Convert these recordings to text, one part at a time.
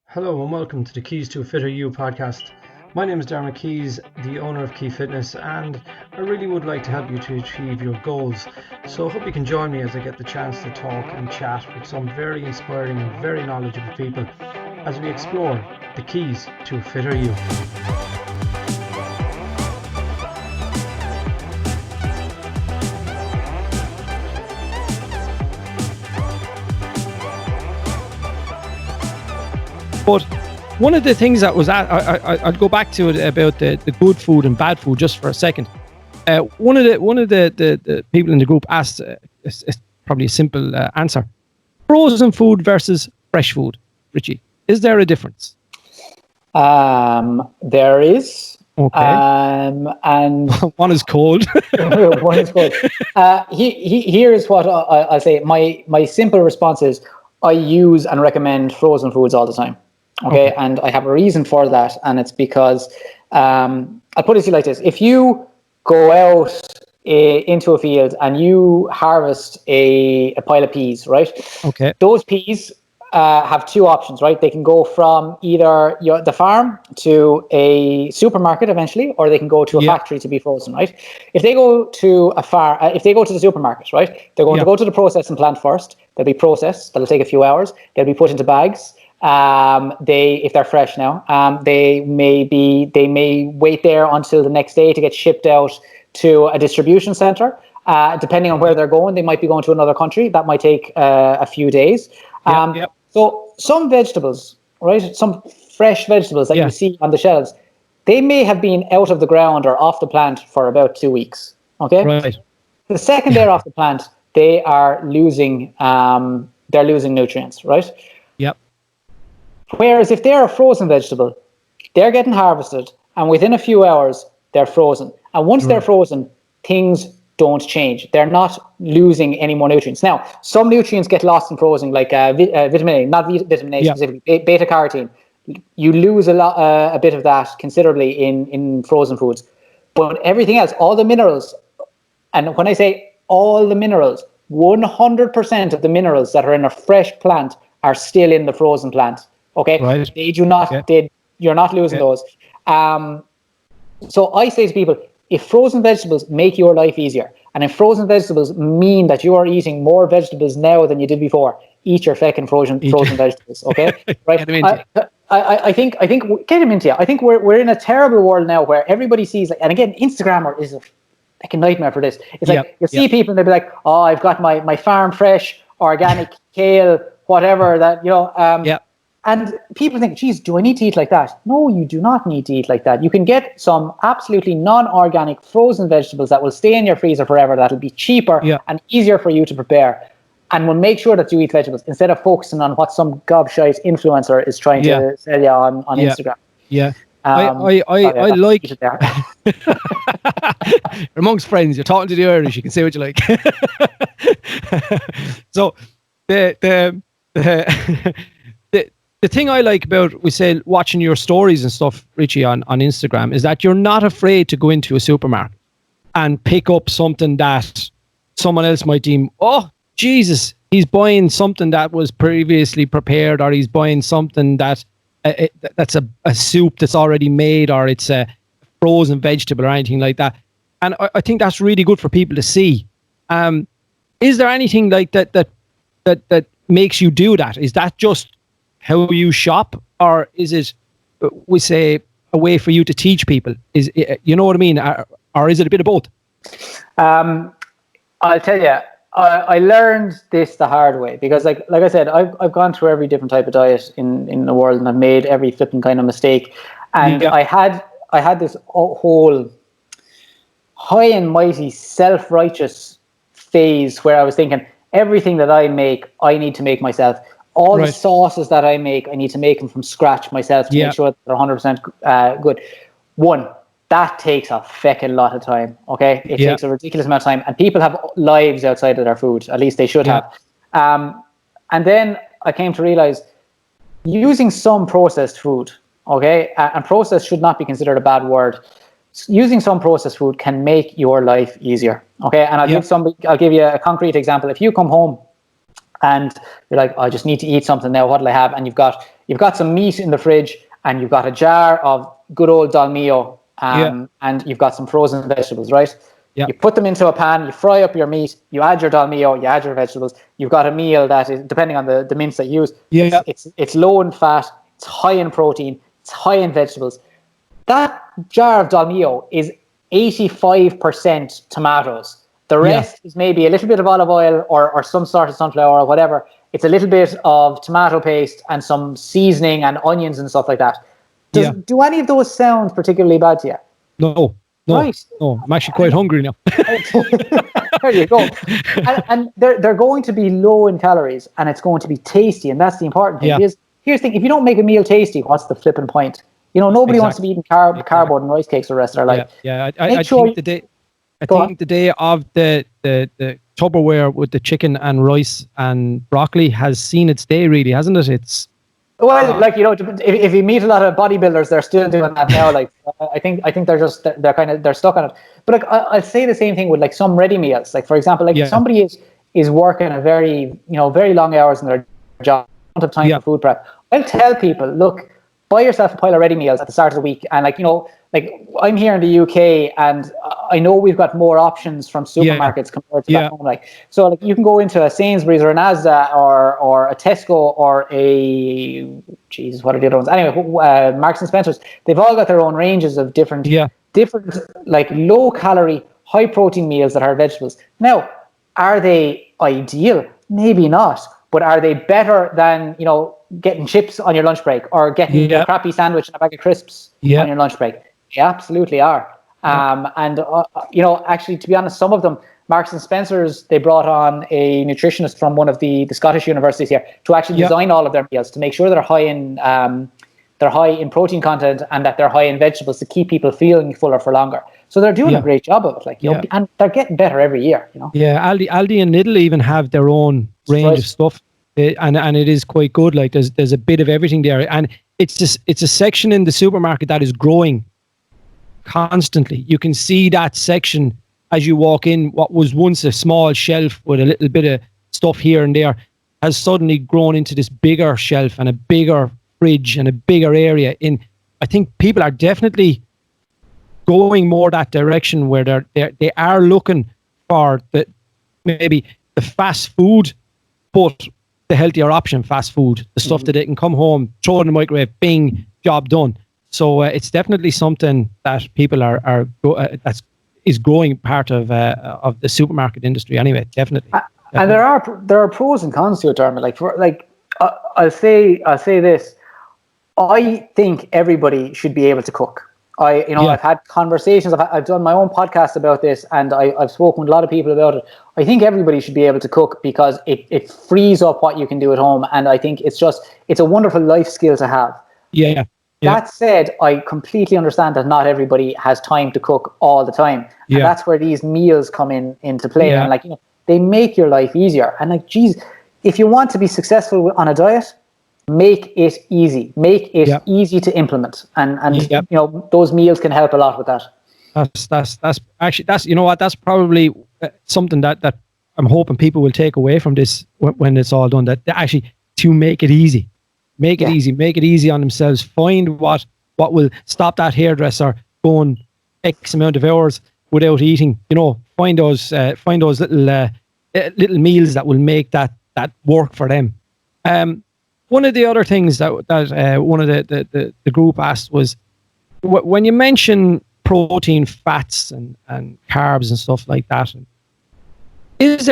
Hello and welcome to the Keys to a Fitter You podcast. My name is Darren Keys, the owner of Key Fitness, and I really would like to help you to achieve your goals. So I hope you can join me as I get the chance to talk and chat with some very inspiring and very knowledgeable people as we explore the keys to a fitter you. But one of the things that was I'll go back to it about the good food and bad food just for a second. One of the people in the group asked probably a simple answer: frozen food versus fresh food. Richie, is there a difference? There is. Okay. And one is cold. one is cold. Here's what I'll say. My simple response is I use and recommend frozen foods all the time. Okay. And I have a reason for that, and it's because I'll put it to you like this: if you go out into a field and you harvest a pile of peas, right? Okay. Those peas have two options, right? They can go from either the farm to a supermarket eventually, or they can go to a factory to be frozen, right? If they go to if they go to the supermarket, right, they're going to go to the processing plant first. They'll be processed. That'll take a few hours. They'll be put into bags. If they're fresh now, they may wait there until the next day to get shipped out to a distribution center. Depending on where they're going, they might be going to another country. That might take a few days. So some vegetables, right, some fresh vegetables that you see on the shelves, they may have been out of the ground or off the plant for about 2 weeks. Okay. Right. The second they're off the plant, they are losing nutrients, right? Yep. Whereas if they're a frozen vegetable, they're getting harvested, and within a few hours, they're frozen. And once they're frozen, things don't change. They're not losing any more nutrients. Now, some nutrients get lost in frozen, like vitamin A, not vitamin A specifically, beta carotene. You lose a bit of that considerably in frozen foods. But everything else, all the minerals, and when I say all the minerals, 100% of the minerals that are in a fresh plant are still in the frozen plant. Okay, right. They do not. You're not losing those. So I say to people, if frozen vegetables make your life easier, and if frozen vegetables mean that you are eating more vegetables now than you did before, eat your feckin' frozen vegetables. Okay, right? I think get them into you. I think we're in a terrible world now where everybody sees, and again, Instagram is a nightmare for this. It's like you see people and they'll be like, "Oh, I've got my farm fresh, organic kale, whatever that And people think, geez, do I need to eat like that? No, you do not need to eat like that. You can get some absolutely non-organic frozen vegetables that will stay in your freezer forever. That'll be cheaper and easier for you to prepare. And will make sure that you eat vegetables instead of focusing on what some gobshite influencer is trying to sell you on Instagram. Yeah. I like amongst friends, you're talking to the Irish, you can say what you like. So the thing I like about, we say, watching your stories and stuff, Richie, on Instagram, is that you're not afraid to go into a supermarket and pick up something that someone else might deem, oh, Jesus, he's buying something that was previously prepared, or he's buying something that's a soup that's already made, or it's a frozen vegetable or anything like that. And I think that's really good for people to see. Is there anything like that makes you do that? Is that just how you shop, or is it, we say, a way for you to teach people? Is you know what I mean, or is it a bit of both? I'll tell you, I learned this the hard way, because like I said, I've gone through every different type of diet in the world, and I've made every flipping kind of mistake. And I had this whole high and mighty self-righteous phase where I was thinking everything that I make, I need to make myself. All the sauces that I make, I need to make them from scratch myself to make sure that they're 100% good. One, that takes a feckin' lot of time, okay? It takes a ridiculous amount of time. And people have lives outside of their food. At least they should have. And then I came to realize using some processed food, okay? And processed should not be considered a bad word. Using some processed food can make your life easier, okay? And I'll give you a concrete example. If you come home and you're like, I just need to eat something now. What'll I have? And you've got some meat in the fridge, and you've got a jar of good old dolmio, and you've got some frozen vegetables, right? Yeah. You put them into a pan, you fry up your meat, you add your dolmio, you add your vegetables. You've got a meal that is, depending on the mince that you use, it's low in fat, it's high in protein, it's high in vegetables. That jar of dolmio is 85% tomatoes. The rest is maybe a little bit of olive oil or some sort of sunflower or whatever. It's a little bit of tomato paste and some seasoning and onions and stuff like that. Do any of those sound particularly bad to you? No. Right. No, I'm actually quite hungry now. There you go. And they're going to be low in calories, and it's going to be tasty, and that's the important thing. Because here's the thing: if you don't make a meal tasty, what's the flipping point? Nobody wants to be eating cardboard and rice cakes for the rest of their life. I think the day of the Tupperware with the chicken and rice and broccoli has seen its day, really, hasn't it? It's if you meet a lot of bodybuilders, they're still doing that now. Like, I think they're stuck on it. But like, I'll say the same thing with like some ready meals. Like, for example, like somebody is working a very long hours in their job, don't have time for food prep. I'll tell people, look, buy yourself a pile of ready meals at the start of the week, and like I'm here in the UK, and I know we've got more options from supermarkets compared to back home. Like, so like you can go into a Sainsbury's or an Asda or a Tesco or what are the other ones? Anyway, Marks and Spencer's. They've all got their own ranges of different like low calorie, high protein meals that are vegetables. Now, are they ideal? Maybe not, but are they better than getting chips on your lunch break or getting a crappy sandwich and a bag of crisps on your lunch break? They absolutely are. And actually, to be honest, some of them, Marks and Spencer's, they brought on a nutritionist from one of the Scottish universities here to actually design all of their meals to make sure they're high in protein content and that they're high in vegetables to keep people feeling fuller for longer. So they're doing a great job of it, and they're getting better every year. Yeah, Aldi and Lidl even have their own range of stuff, and it is quite good. Like there's a bit of everything there, and it's a section in the supermarket that is growing constantly. You can see that section as you walk in. What was once a small shelf with a little bit of stuff here and there has suddenly grown into this bigger shelf and a bigger fridge and a bigger area. I think people are definitely going more that direction where they are looking for maybe the fast food, but the healthier option, fast food, the stuff that they can come home, throw it in the microwave, bing, job done. So it's definitely something that people is growing part of the supermarket industry. Anyway, definitely. And there are pros and cons to it, Dermot. I'll say this. I think everybody should be able to cook. I've had conversations. I've done my own podcast about this, and I've spoken with a lot of people about it. I think everybody should be able to cook because it frees up what you can do at home, and I think it's a wonderful life skill to have. Yeah. That said, I completely understand that not everybody has time to cook all the time, and that's where these meals come into play. And they make your life easier. And if you want to be successful on a diet, make it easy. Make it easy to implement, and those meals can help a lot with that. That's probably something that I'm hoping people will take away from this when it's all done. That actually to make it easy. Make it easy. Make it easy on themselves. Find what will stop that hairdresser going X amount of hours without eating. Find those little meals that will make that work for them. One of the other things that one of the group asked was when you mention protein, fats, and carbs and stuff like that. Is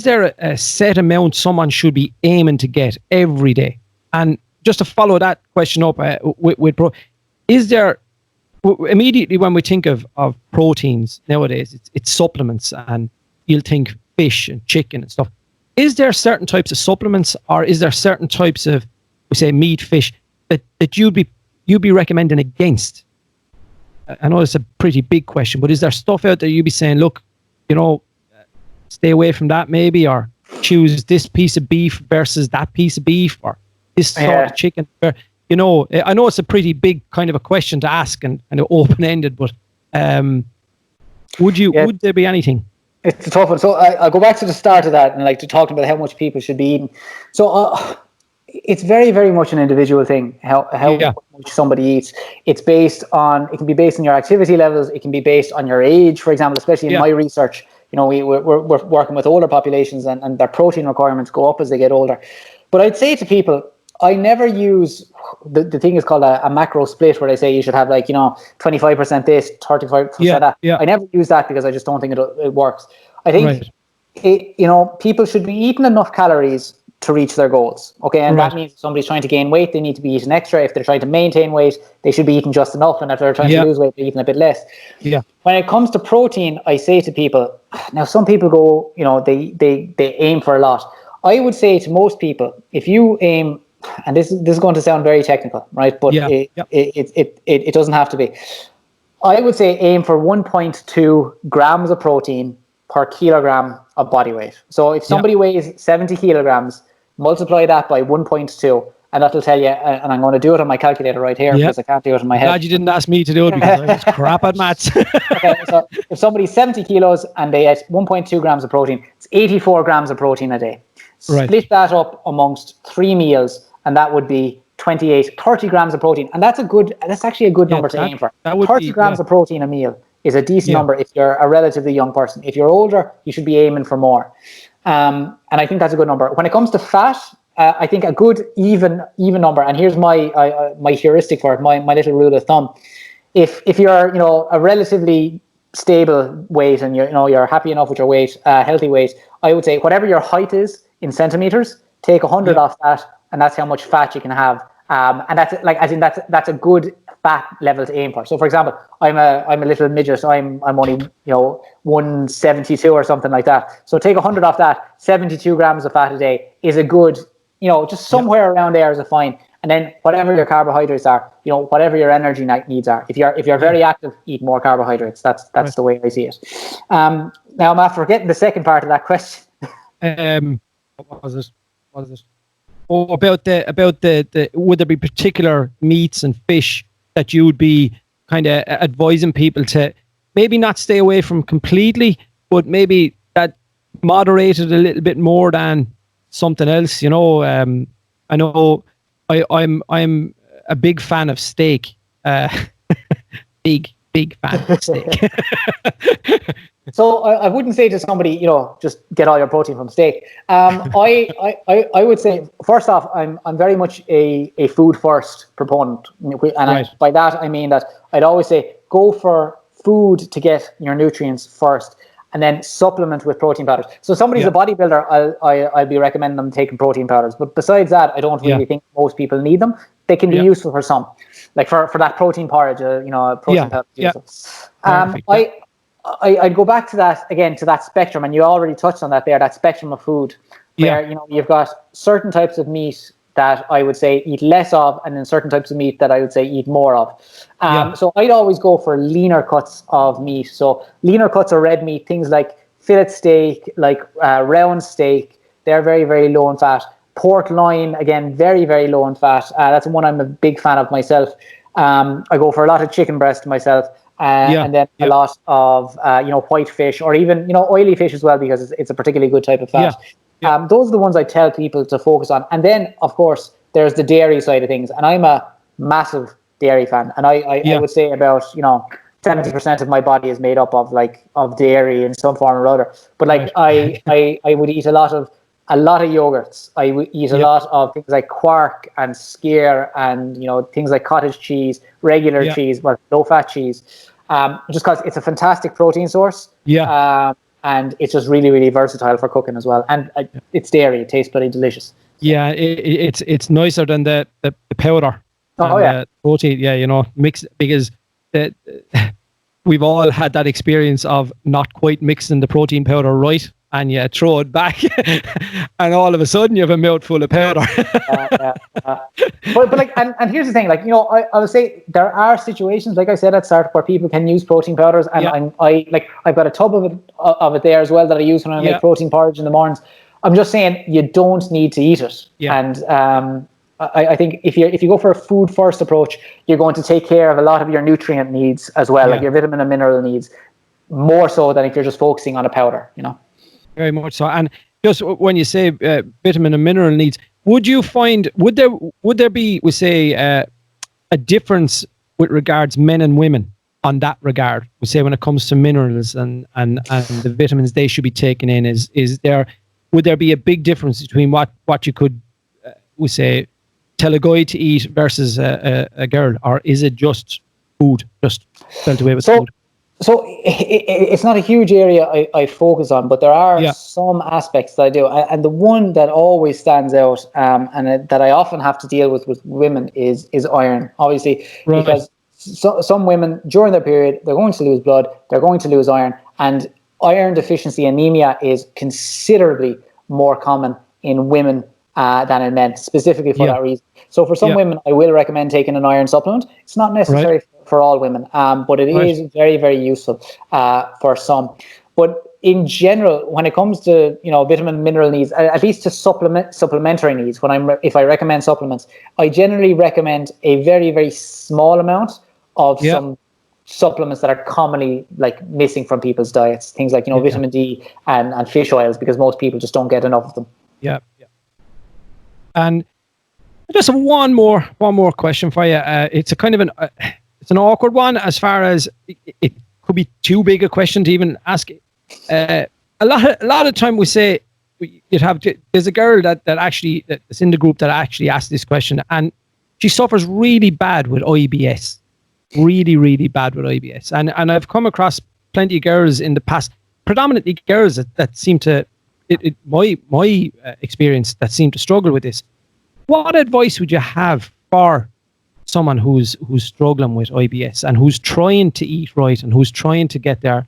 there a set amount someone should be aiming to get every day? And just to follow that question up is there, immediately when we think of proteins nowadays, it's supplements, and you'll think fish and chicken and stuff. Is there certain types of supplements, or is there certain types of, we say, meat, fish that you'd be recommending against? I know it's a pretty big question, but is there stuff out there you'd be saying, look, stay away from that maybe, or choose this piece of beef versus that piece of beef, or this sort of chicken? I know it's a pretty big kind of a question to ask and open-ended, but would there be anything? It's a tough one. So I'll go back to the start of that and like to talk about how much people should be eating. So it's very, very much an individual thing, how much somebody eats. It can be based on your activity levels. It can be based on your age, for example, especially in my research. We're working with older populations and their protein requirements go up as they get older. But I'd say to people, I never use, the thing is called a macro split, where they say you should have 25% this, 35% that. I never use that because I just don't think it works. I think, people should be eating enough calories to reach their goals. Okay. And that means if somebody's trying to gain weight, they need to be eating extra. If they're trying to maintain weight, they should be eating just enough. And if they're trying to lose weight, they're eating a bit less. Yeah. When it comes to protein, I say to people, now some people go, they aim for a lot. I would say to most people, if you aim, and this is going to sound very technical, right? But it doesn't have to be. I would say aim for 1.2 grams of protein per kilogram of body weight. So if somebody weighs 70 kilograms, multiply that by 1.2, and that'll tell you, and I'm going to do it on my calculator right here because I can't do it in my head. Glad you didn't ask me to do it because I was crap at maths. Okay, so if somebody's 70 kilos and they eat 1.2 grams of protein, it's 84 grams of protein a day. Split that up amongst 3 meals, and that would be 30 grams of protein. And that's actually a good number to aim for. 30 grams of protein a meal is a decent number if you're a relatively young person. If you're older, you should be aiming for more. And I think that's a good number. When it comes to fat, I think a good even number, and here's my heuristic for it, my little rule of thumb. If you're a relatively stable weight and you're happy enough with your weight, healthy weight, I would say whatever your height is in centimeters, take 100 off that, and that's how much fat you can have. And that's a good fat level to aim for. So for example, I'm a little midget, so I'm only 172 or something like that. So take 100 off that, 72 grams of fat a day is a good, just somewhere around there is a fine. And then whatever your carbohydrates are, whatever your energy needs are. If you're very active, eat more carbohydrates. That's the way I see it. Now I'm after forgetting the second part of that question. What was it? Oh, about the would there be particular meats and fish that you would be kind of advising people to maybe not stay away from completely, but maybe that moderated a little bit more than something else? I know I'm a big fan of steak. Big fan of steak. So I wouldn't say to somebody, just get all your protein from steak. I would say, first off, I'm very much a food first proponent, and by that I mean that I'd always say go for food to get your nutrients first, and then supplement with protein powders. So somebody's a bodybuilder, I'll be recommending them taking protein powders. But besides that, I don't really think most people need them. They can be useful for some, like for that protein porridge, protein powder. I'd go back to that again, to that spectrum, and you already touched on that there, that spectrum of food, where you've got certain types of meat that I would say eat less of, and then certain types of meat that I would say eat more of. So I'd always go for leaner cuts of meat. So leaner cuts of red meat, things like fillet steak, like round steak, they're very, very low in fat. Pork loin, again, very, very low in fat. That's one I'm a big fan of myself. I go for a lot of chicken breast myself. And then a lot of white fish, or even oily fish as well, because it's a particularly good type of fat. Those are the ones I tell people to focus on. And then of course there's the dairy side of things, and I'm a massive dairy fan, and I would say about 70% of my body is made up of dairy in some form or other. But I would eat a lot of yogurts. I would eat a lot of things like quark and skyr, and things like cottage cheese, regular cheese, low fat cheese, just because it's a fantastic protein source. And it's just really, really versatile for cooking as well. And it's dairy; it tastes pretty delicious. Yeah, it's nicer than the powder. The protein. Mix, because we've all had that experience of not quite mixing the protein powder right, and you throw it back, and all of a sudden you have a mouthful of powder. But here's the thing, I would say there are situations, like I said at the start, where people can use protein powders, and I've got a tub of it there as well that I use when I make protein porridge in the mornings. I'm just saying you don't need to eat it, and I think if you go for a food first approach, you're going to take care of a lot of your nutrient needs as well, like your vitamin and mineral needs. more so than if you're just focusing on a powder, you know. Very much so. And just when you say vitamin and mineral needs, would there be, we say, a difference with regards men and women on that regard? We say when it comes to minerals and the vitamins they should be taking in, would there be a big difference between what you could we say tell a guy to eat versus a girl, or is it just food, just felt away with food? So it's not a huge area I focus on, but there are some aspects that I do. And the one that always stands out and that I often have to deal with women is iron, obviously, because some women during their period, they're going to lose blood, they're going to lose iron, and iron deficiency anemia is considerably more common in women than in men, specifically for that reason. So for some women, I will recommend taking an iron supplement. It's not necessary for all women, but it is very, very useful for some. But in general, when it comes to vitamin and mineral needs, at least to supplementary needs, if I recommend supplements, I generally recommend a very, very small amount of some supplements that are commonly missing from people's diets. Things like vitamin D and fish oils, because most people just don't get enough of them. Yeah. And just one more question for you. It's a kind of it's an awkward one, as far as it could be too big a question to even ask. A lot of time we say there's a girl that's in the group that actually asked this question, and she suffers really bad with IBS, really, really bad with IBS. And I've come across plenty of girls in the past, predominantly girls that seem to, my experience, that seem to struggle with this. What advice would you have for someone who's struggling with IBS and who's trying to eat right and who's trying to get their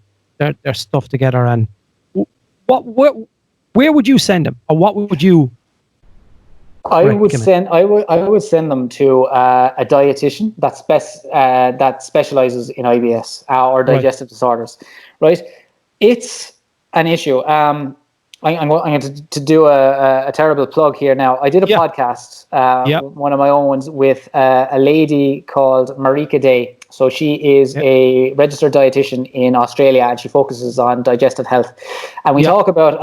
stuff together? And where would you send them, or what would you? I would send them to a dietitian that specializes in IBS or digestive disorders. Right, it's an issue. I'm going to do a terrible plug here now. I did a podcast, one of my own ones, with a lady called Marika Day. So she is a registered dietitian in Australia, and she focuses on digestive health. And we talk about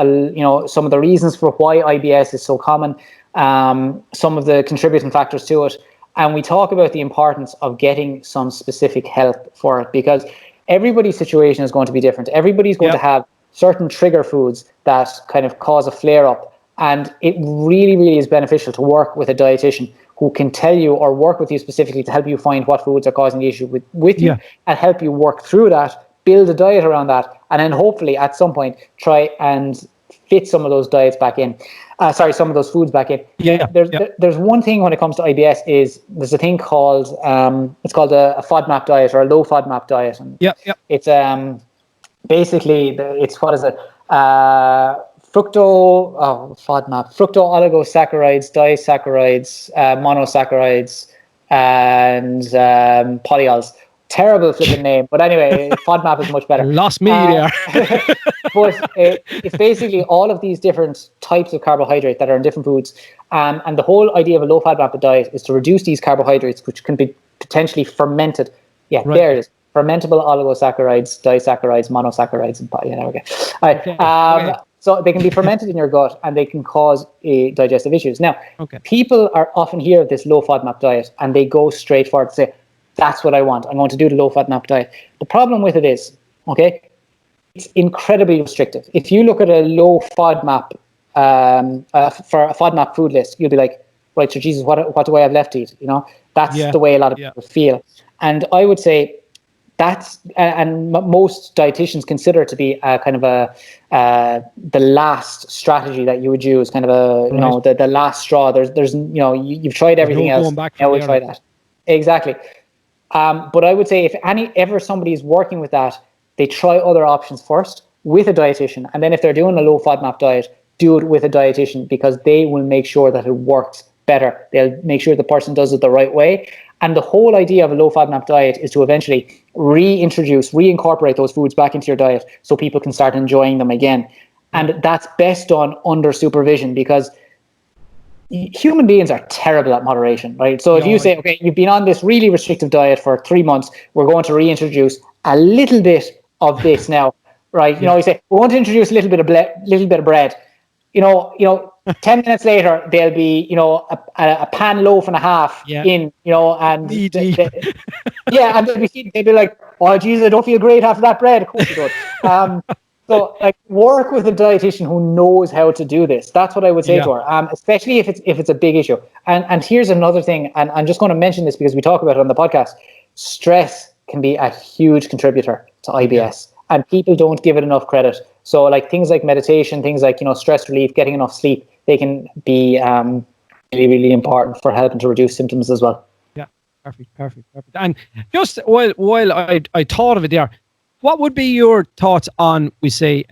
some of the reasons for why IBS is so common, some of the contributing factors to it, and we talk about the importance of getting some specific help for it, because everybody's situation is going to be different. Everybody's going to have certain trigger foods that kind of cause a flare-up, and it really, really is beneficial to work with a dietitian who can tell you or work with you specifically to help you find what foods are causing the issue with you and help you work through that, build a diet around that, and then hopefully at some point try and fit some of those diets back in. Some of those foods back in. There's one thing when it comes to IBS is there's a thing called it's called a FODMAP diet or a low FODMAP diet. And it's basically it's fructo-oligosaccharides, disaccharides, monosaccharides, and polyols. Terrible flipping name, but anyway, FODMAP is much better. Lost me there. But it's basically all of these different types of carbohydrate that are in different foods, and the whole idea of a low FODMAP diet is to reduce these carbohydrates, which can be potentially fermented. There it is. Fermentable oligosaccharides, disaccharides, monosaccharides, and there we go. So they can be fermented in your gut, and they can cause digestive issues. Now, people are often hear of this low FODMAP diet, and they go straight for it and say, that's what I want. I'm going to do the low FODMAP diet. The problem with it is, it's incredibly restrictive. If you look at a low FODMAP, for a FODMAP food list, you'll be like, right, so Jesus, what do I have left to eat? That's the way a lot of people feel. And I would say that's, and most dietitians consider it to be a kind of the last strategy that you would use, kind of the last straw. There's you've tried everything else. Now we'll try that. Exactly. But I would say if ever somebody is working with that, they try other options first with a dietitian. And then if they're doing a low FODMAP diet, do it with a dietitian, because they will make sure that it works better. They'll make sure the person does it the right way. And the whole idea of a low FODMAP diet is to eventually reincorporate those foods back into your diet so people can start enjoying them again. And that's best done under supervision, because human beings are terrible at moderation, right? So if you say, okay, you've been on this really restrictive diet for 3 months, we're going to reintroduce a little bit of this now, right? You know, you say, we want to introduce a little bit of bread. You know, 10 minutes later, there'll be, you know, a pan loaf and a half in, you know, and and they'd be like, oh, Jesus, I don't feel great after that bread. Of course you don't. So, like, work with a dietitian who knows how to do this. That's what I would say to her, especially if it's a big issue. And here's another thing, and I'm just going to mention this because we talk about it on the podcast. Stress can be a huge contributor to IBS, and people don't give it enough credit. So, like, things like meditation, things like, you know, stress relief, getting enough sleep, they can be really, really important for helping to reduce symptoms as well. Yeah, perfect. And just while I thought of it there, what would be your thoughts on, we say,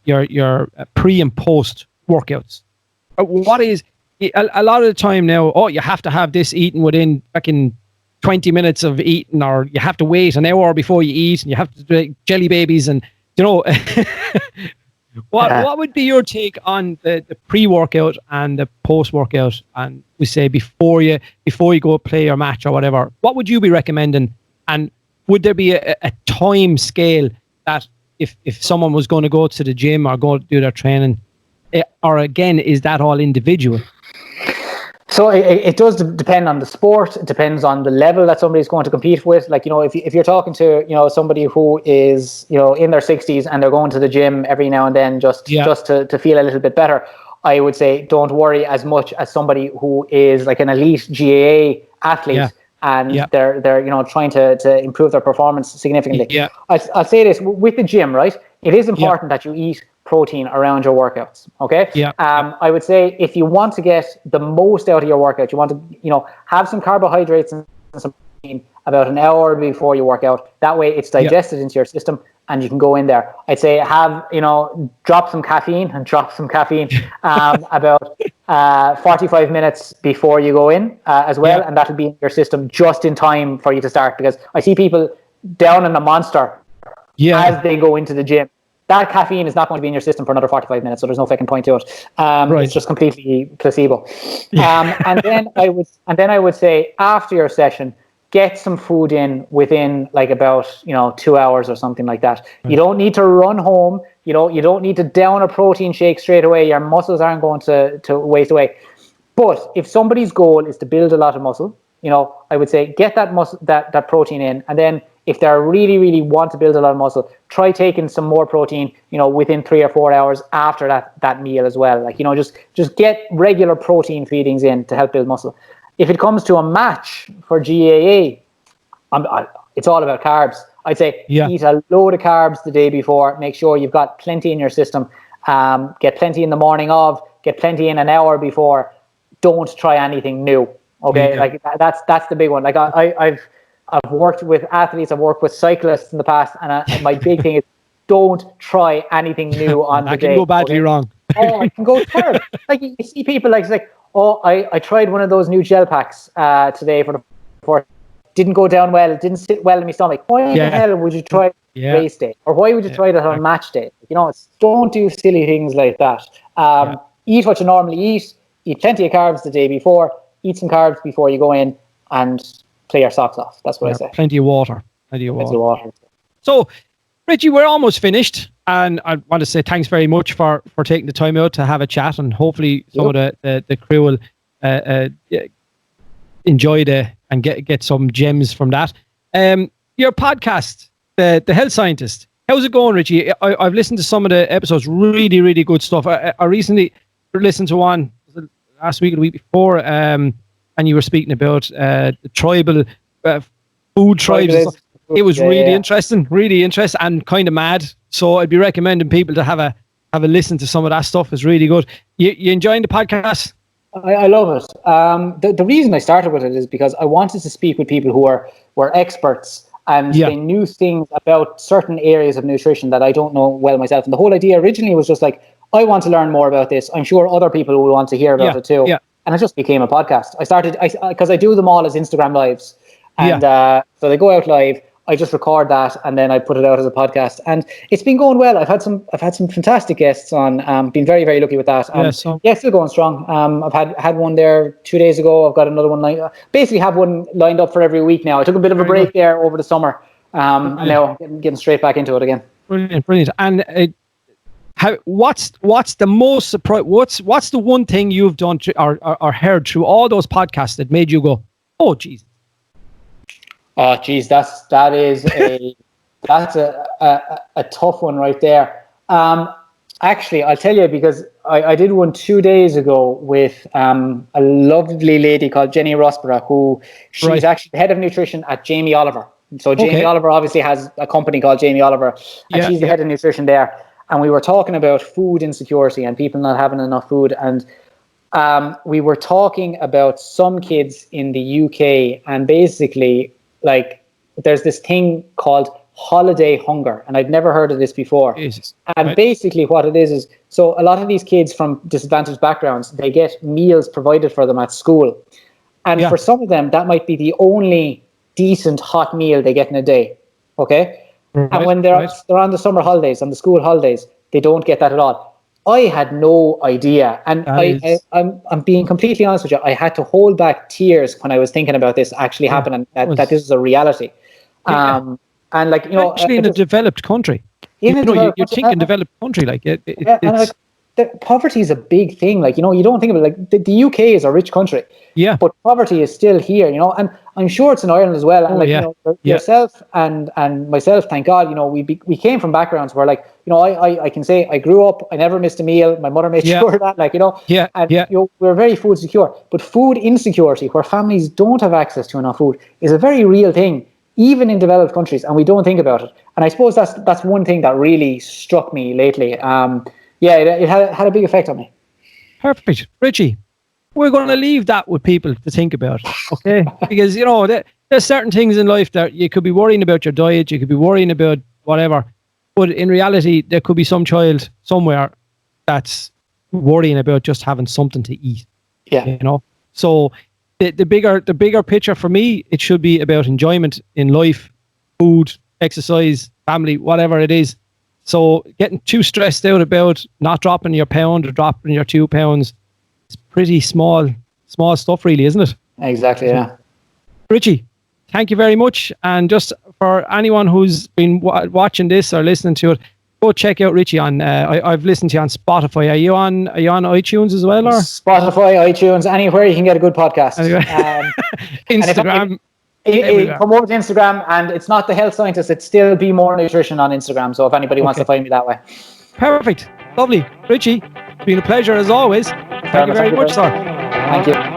your pre and post workouts? What is a lot of the time now? Oh, you have to have this eaten within fucking 20 minutes of eating, or you have to wait an hour before you eat, and you have to do jelly babies, and you know. What would be your take on the pre-workout and the post-workout, and we say before you go play your match or whatever? What would you be recommending? And would there be a time scale that if someone was going to go to the gym or go to do their training, or again, is that all individual? So it does depend on the sport. It depends on the level that somebody's going to compete with. Like, you know, if you're talking to, you know, somebody who is, you know, in their 60s and they're going to the gym every now and then just to feel a little bit better, I would say don't worry as much as somebody who is like an elite GAA athlete and they're you know, trying to improve their performance significantly. I'll say this with the gym, right? It is important that you eat protein around your workouts. Okay. I would say if you want to get the most out of your workout, you want to, you know, have some carbohydrates and some protein about an hour before you work out. That way it's digested into your system and you can go in there. I'd say drop some caffeine about 45 minutes before you go in as well. And that'll be in your system just in time for you to start, because I see people down in the monster as they go into the gym. That caffeine is not going to be in your system for another 45 minutes, so there's no fucking point to it. It's just completely placebo. And then I would say after your session, get some food in within like about 2 hours or something like that. You don't need to run home. You don't need to down a protein shake straight away. Your muscles aren't going to waste away. But if somebody's goal is to build a lot of muscle, I would say get that muscle, that protein in, and then if they really, really want to build a lot of muscle, try taking some more protein, within 3 or 4 hours after that meal as well. Like, just get regular protein feedings in to help build muscle. If it comes to a match for GAA, it's all about carbs. I'd say eat a load of carbs the day before. Make sure you've got plenty in your system. Get plenty in the morning of. Get plenty in an hour before. Don't try anything new. Okay, like that's the big one. Like I've worked with athletes, I've worked with cyclists in the past, and my big thing is don't try anything new on the day. That can go badly wrong. Oh, it can go terrible. Like you see people like I tried one of those new gel packs today for didn't go down well, it didn't sit well in my stomach. Why the hell would you try race day? Or why would you try that on match day? Don't do silly things like that. Eat what you normally eat plenty of carbs the day before, eat some carbs before you go in, and play your socks off. That's what I say. Plenty of water. So, Richie, we're almost finished, and I want to say thanks very much for taking the time out to have a chat, and hopefully some of the crew will enjoy and get some gems from that. Your podcast, the Health Scientist, how's it going, Richie? I've listened to some of the episodes. Really, really good stuff. I recently listened to one last week or the week before, and you were speaking about the tribal food tribes. It was really interesting, and kind of mad. So I'd be recommending people to have a listen to some of that stuff. It's really good. You enjoying the podcast? I love it. The reason I started with it is because I wanted to speak with people who were experts and they knew things about certain areas of nutrition that I don't know well myself. And the whole idea originally was just like, I want to learn more about this. I'm sure other people will want to hear about it too. And it just became a podcast. I started because I do them all as Instagram lives, and so they go out live. I just record that and then I put it out as a podcast, and it's been going well. I've had some fantastic guests on. Been very, very lucky with that. Still going strong. I've had one there 2 days ago. I've got another one basically have one lined up for every week now. I took a bit of a break there over the summer, and now getting straight back into it again. Brilliant. And what's the most surprise? What's the one thing you've done or heard through all those podcasts that made you go, oh, geez? Oh, geez, that's a tough one right there. Actually, I'll tell you, because I did one 2 days ago with a lovely lady called Jenny Rossborough, who she's actually the head of nutrition at Jamie Oliver. So Jamie Oliver obviously has a company called Jamie Oliver, and she's the head of nutrition there. And we were talking about food insecurity and people not having enough food. And we were talking about some kids in the UK, and basically, like, there's this thing called holiday hunger, and I'd never heard of this before. Jesus. And basically what it is so a lot of these kids from disadvantaged backgrounds, they get meals provided for them at school, and for some of them that might be the only decent hot meal they get in a day. And when they're on the summer holidays, on the school holidays, they don't get that at all. I had no idea, and I'm being completely honest with you, I had to hold back tears when I was thinking about this actually happening, that this is a reality. And like, you know, actually in a developed country, you're thinking developed country, like it's. Poverty is a big thing. Like, you know, you don't think of it, like the UK is a rich country, but poverty is still here, you know, and I'm sure it's in Ireland as well. And you know, yourself and myself, thank God, you know, we came from backgrounds where, like, you know, I can say I grew up, I never missed a meal. My mother made sure that, like, you know, you know, we're very food secure. But food insecurity, where families don't have access to enough food, is a very real thing, even in developed countries, and we don't think about it. And I suppose that's one thing that really struck me lately. It had a big effect on me. Perfect. Richie, we're going to leave that with people to think about, okay? Because, you know, there's certain things in life that you could be worrying about your diet, you could be worrying about whatever, but in reality, there could be some child somewhere that's worrying about just having something to eat. Yeah. You know? So the bigger picture for me, it should be about enjoyment in life, food, exercise, family, whatever it is. So getting too stressed out about not dropping your pound or dropping your 2 pounds, it's pretty small stuff, really, isn't it? Exactly, yeah. Richie, thank you very much. And just for anyone who's been watching this or listening to it, go check out Richie on. I've listened to you on Spotify. Are you on iTunes as well, or Spotify, iTunes, anywhere you can get a good podcast. Instagram. Come over to Instagram, and it's not The Health Scientist, it's still Be More Nutrition on Instagram. So if anybody wants to find me that way. Perfect. Lovely. Richie, it's been a pleasure as always. Thank you very much, sir. Thank you.